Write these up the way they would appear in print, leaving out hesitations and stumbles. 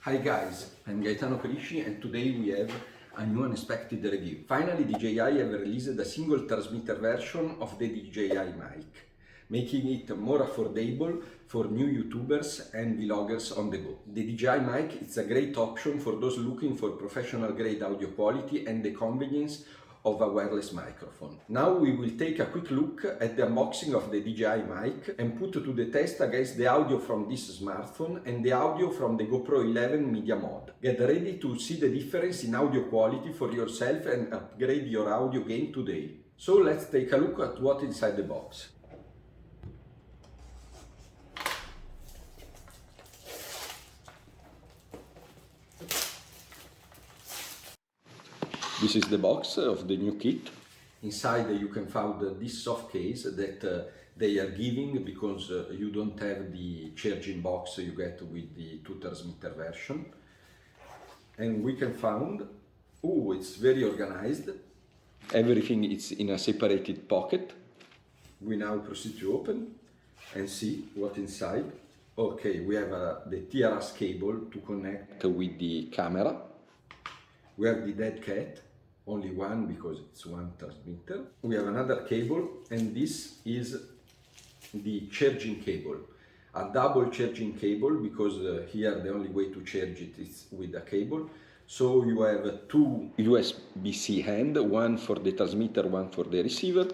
Hi guys, I'm Gaetano Crisci and today we have a new unexpected review. Finally DJI have released a single transmitter version of the DJI mic, making it more affordable for new YouTubers and vloggers on the go. The DJI mic is a great option for those looking for professional grade audio quality and the convenience of a wireless microphone. Now we will take a quick look at the unboxing of the DJI mic and put to the test against the audio from this smartphone and the audio from the GoPro 11 Media Mod. Get ready to see the difference in audio quality for yourself and upgrade your audio game today. So let's take a look at what's inside the box. This is the box of the new kit. Inside you can find this soft case that they are giving because you don't have the charging box you get with the 2 transmitter version. And we can find, oh, it's very organized. Everything is in a separated pocket. We now proceed to open and see what inside. Okay, we have the TRS cable to connect with the camera. We have the dead cat, only one because it's one transmitter. We have another cable, and this is the charging cable. A double charging cable because here the only way to charge it is with a cable. So you have 2 USB-C hand, one for the transmitter, one for the receiver,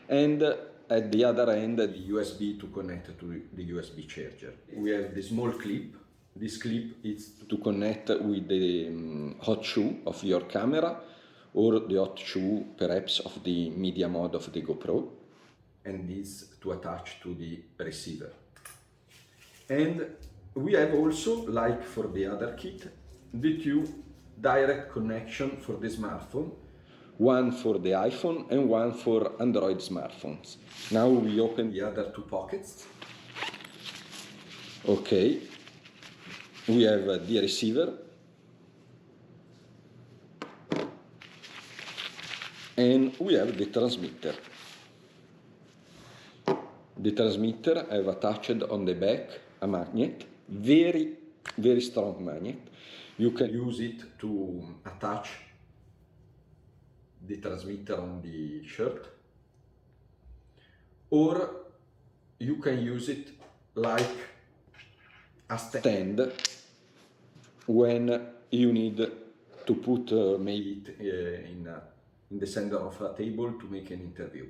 and at the other end the USB to connect to the USB charger. We have the small clip. This clip is to connect with the hot shoe of your camera or the hot shoe perhaps of the media mod of the GoPro, and this to attach to the receiver. And we have also, like for the other kit, the 2 direct connection for the smartphone, one for the iPhone and one for Android smartphones. Now we open the other 2 pockets. Okay. We have the receiver and we have the transmitter. The transmitter I have attached on the back a magnet, very strong magnet. You can use it to attach the transmitter on the shirt, or you can use it like a stand when you need to put maybe in the center of a table to make an interview.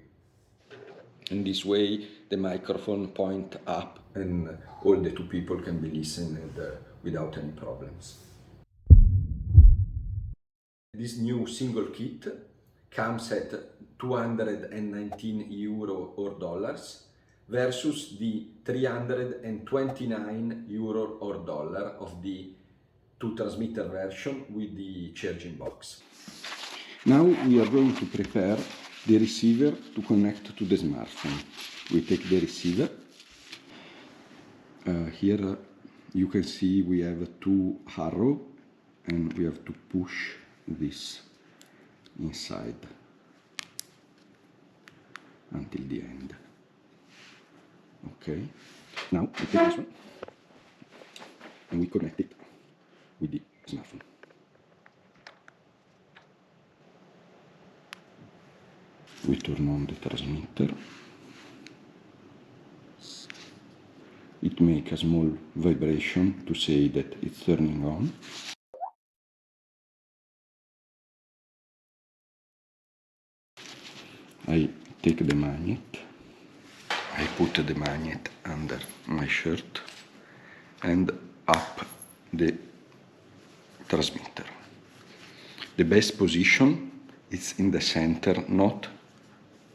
In this way the microphone point up and all the 2 people can be listening without any problems. This new single kit comes at €219 or dollars versus the €329 or dollar of the 2 transmitter version with the charging box. Now we are going to prepare the receiver to connect to the smartphone. We take the receiver. Here you can see we have 2 arrows and we have to push this inside until the end. Okay, now we take this one and we connect it with the smartphone. We turn on the transmitter. It makes a small vibration to say that it's turning on. I take the magnet. I put the magnet under my shirt and up the transmitter. The best position is in the center, not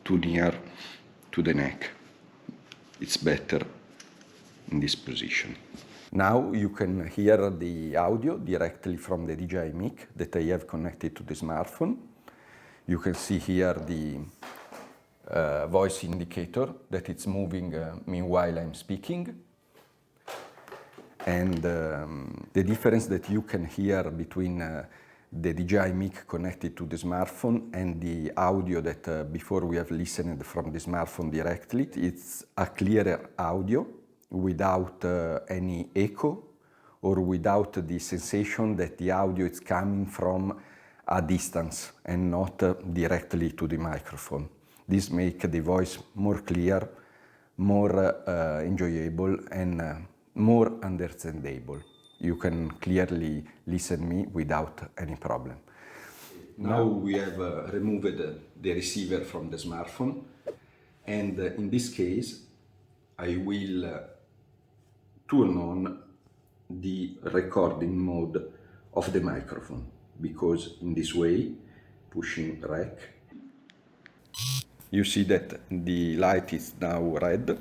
too near to the neck. It's better in this position. Now you can hear the audio directly from the DJI mic that I have connected to the smartphone. You can see here the voice indicator that it's moving meanwhile I'm speaking. And the difference that you can hear between the DJI mic connected to the smartphone and the audio that before we have listened from the smartphone directly, it's a clearer audio without any echo or without the sensation that the audio is coming from a distance and not directly to the microphone. This makes the voice more clear, more enjoyable and more understandable. You can clearly listen me without any problem. Now we have removed the receiver from the smartphone, and in this case I will turn on the recording mode of the microphone, because in this way, pushing rec, you see that the light is now red.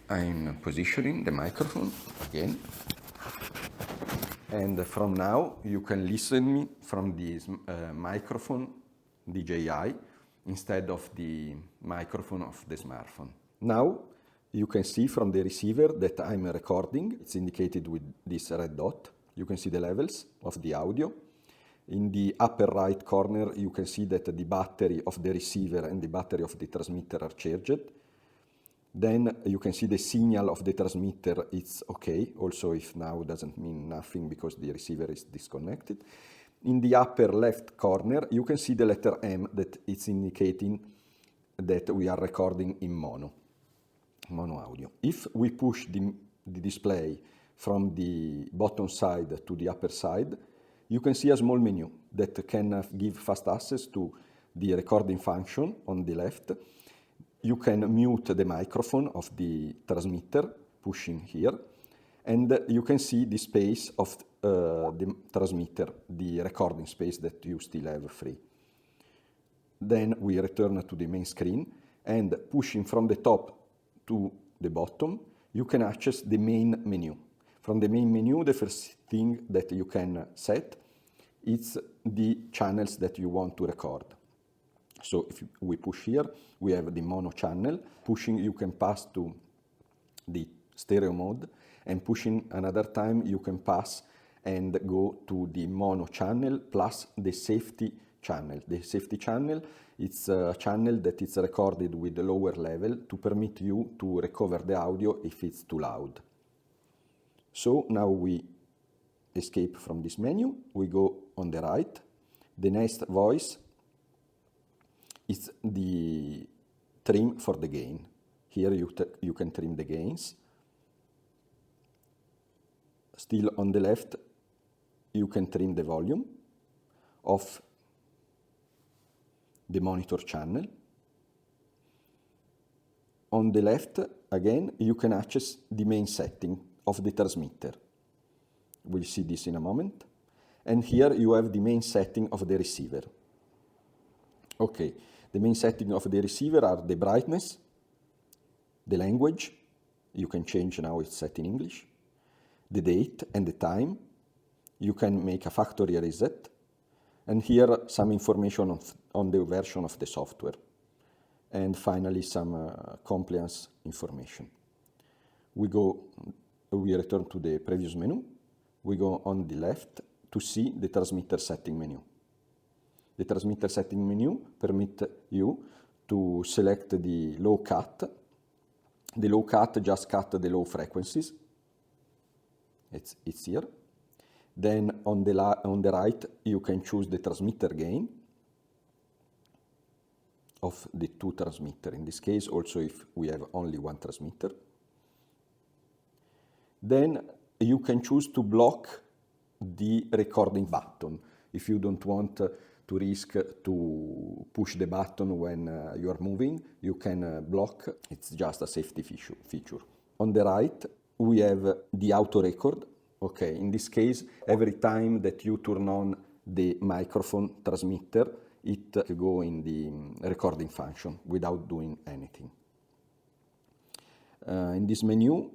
I'm positioning the microphone again, and from now you can listen me from this microphone DJI instead of the microphone of the smartphone. Now you can see from the receiver that I'm recording. It's indicated with this red dot. You can see the levels of the audio. In the upper right corner you can see that the battery of the receiver and the battery of the transmitter are charged. Then you can see the signal of the transmitter, it's okay, also if now doesn't mean nothing because the receiver is disconnected. In the upper left corner you can see the letter M, that it's indicating that we are recording in mono audio. If we push the display from the bottom side to the upper side, you can see a small menu that can give fast access to the recording function on the left. You can mute the microphone of the transmitter, pushing here, and you can see the space of the transmitter, the recording space that you still have free. Then we return to the main screen, and pushing from the top to the bottom, you can access the main menu. From the main menu, the first thing that you can set is the channels that you want to record. So if we push here, we have the mono channel. Pushing, you can pass to the stereo mode, and pushing another time, you can pass and go to the mono channel plus the safety channel. The safety channel, it's a channel that is recorded with a lower level to permit you to recover the audio if it's too loud. So now we escape from this menu, we go on the right. The next voice is the trim for the gain. Here you can trim the gains. Still on the left, you can trim the volume of the monitor channel. On the left, again, you can access the main setting of the transmitter. We'll see this in a moment. And here you have the main setting of the receiver. Okay, the main setting of the receiver are the brightness, the language, you can change now it's set in English, the date and the time, you can make a factory reset, and here some information on the version of the software, and finally some compliance information. We return to the previous menu, we go on the left to see the transmitter setting menu. The transmitter setting menu permits you to select the low cut. The low cut just cut the low frequencies. It's here. Then on the right, you can choose the transmitter gain of the two transmitters. In this case, also if we have only one transmitter. Then you can choose to block the recording button. If you don't want to risk to push the button when you are moving, you can block. It's just a safety feature. On the right, we have the auto record. Okay, in this case, every time that you turn on the microphone transmitter, it goes in the recording function without doing anything. In this menu,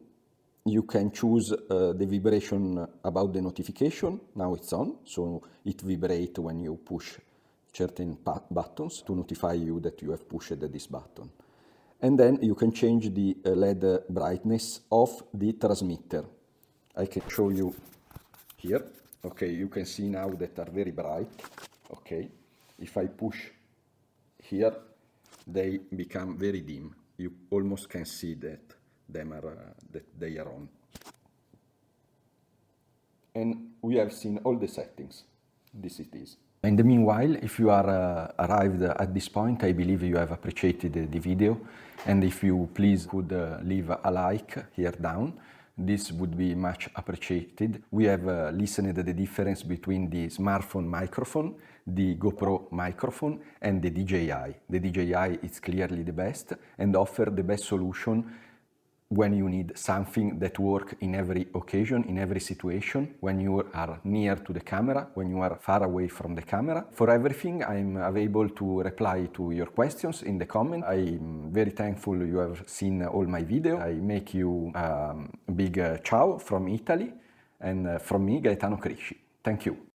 you can choose the vibration about the notification. Now it's on, so it vibrates when you push certain buttons to notify you that you have pushed this button. And then you can change the LED brightness of the transmitter. I can show you here. Okay, you can see now that are very bright. Okay, if I push here, they become very dim. You almost can see that they are on. and we have seen all the settings. This it is. In the meanwhile, if you are arrived at this point, I believe you have appreciated the video, and if you please could leave a like here down, this would be much appreciated. We have listened to the difference between the smartphone microphone, the GoPro microphone, and the DJI. The DJI is clearly the best and offer the best solution when you need something that works in every occasion, in every situation, when you are near to the camera, when you are far away from the camera. For everything, I'm available to reply to your questions in the comment. I'm very thankful you have seen all my videos. I make you a big ciao from Italy, and from me, Gaetano Crisci. Thank you.